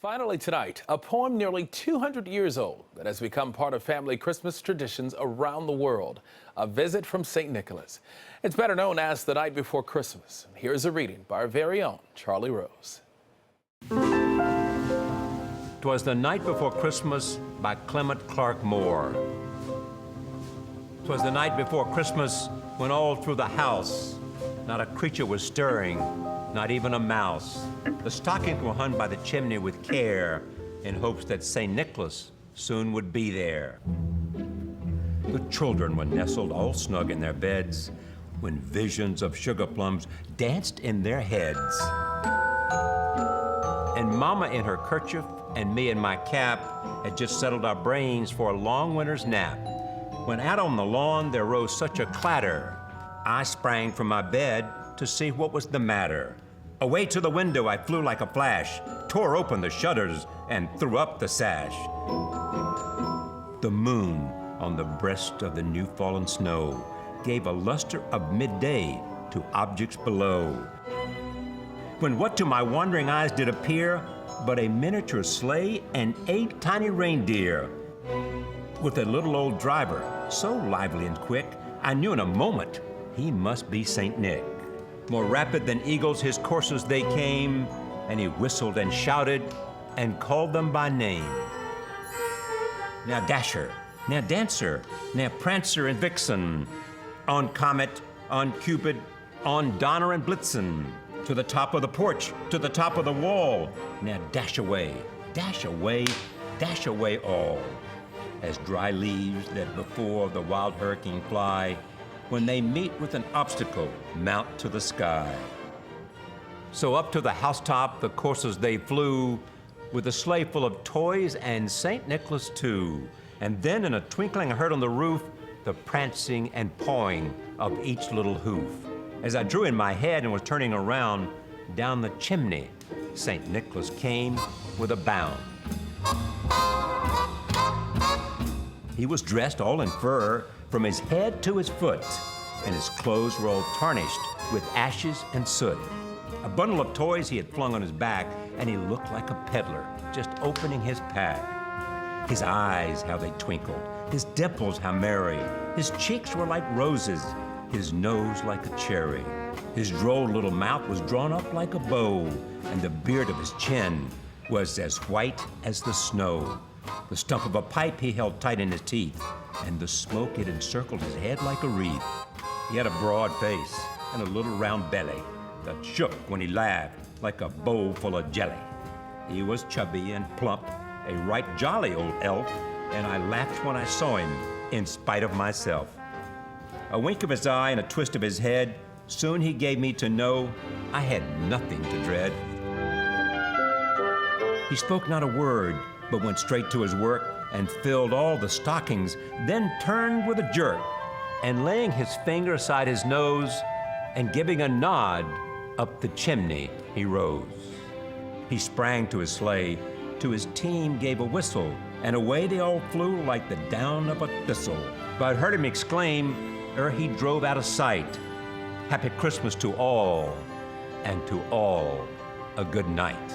Finally tonight, a poem nearly 200 years old that has become part of family Christmas traditions around the world. A visit from St. Nicholas. It's better known as The Night Before Christmas. Here's a reading by our very own Charlie Rose. 'Twas the Night Before Christmas by Clement Clarke Moore. 'Twas the night before Christmas when all through the house not a creature was stirring, not even a mouse. The stockings were hung by the chimney with care in hopes that St. Nicholas soon would be there. The children were nestled all snug in their beds when visions of sugar plums danced in their heads. And Mama in her kerchief and me in my cap had just settled our brains for a long winter's nap. When out on the lawn there rose such a clatter, I sprang from my bed to see what was the matter. Away to the window I flew like a flash, tore open the shutters and threw up the sash. The moon on the breast of the new fallen snow gave a luster of midday to objects below. When what to my wandering eyes did appear but a miniature sleigh and 8 tiny reindeer, with a little old driver so lively and quick, I knew in a moment he must be St. Nick. More rapid than eagles his coursers they came, and he whistled and shouted and called them by name. Now Dasher, now Dancer, now Prancer and Vixen, on Comet, on Cupid, on Donner and Blitzen, to the top of the porch, to the top of the wall. Now dash away, dash away, dash away all. As dry leaves that before the wild hurricane fly, when they meet with an obstacle, mount to the sky. So up to the housetop the coursers they flew, with a sleigh full of toys and St. Nicholas too. And then in a twinkling I heard on the roof the prancing and pawing of each little hoof. As I drew in my head and was turning around, down the chimney St. Nicholas came with a bound. He was dressed all in fur from his head to his foot, and his clothes were all tarnished with ashes and soot. A bundle of toys he had flung on his back, and he looked like a peddler just opening his pack. His eyes, how they twinkled, his dimples, how merry. His cheeks were like roses, his nose like a cherry. His droll little mouth was drawn up like a bow, and the beard of his chin was as white as the snow. The stump of a pipe he held tight in his teeth, and the smoke it encircled his head like a wreath. He had a broad face and a little round belly that shook when he laughed like a bowl full of jelly. He was chubby and plump, a right jolly old elf, and I laughed when I saw him in spite of myself. A wink of his eye and a twist of his head, soon he gave me to know I had nothing to dread. He spoke not a word, but went straight to his work and filled all the stockings, then turned with a jerk, and laying his finger aside his nose and giving a nod, up the chimney he rose. He sprang to his sleigh, to his team gave a whistle, and away they all flew like the down of a thistle. But I heard him exclaim, ere he drove out of sight, "Happy Christmas to all, and to all a good night."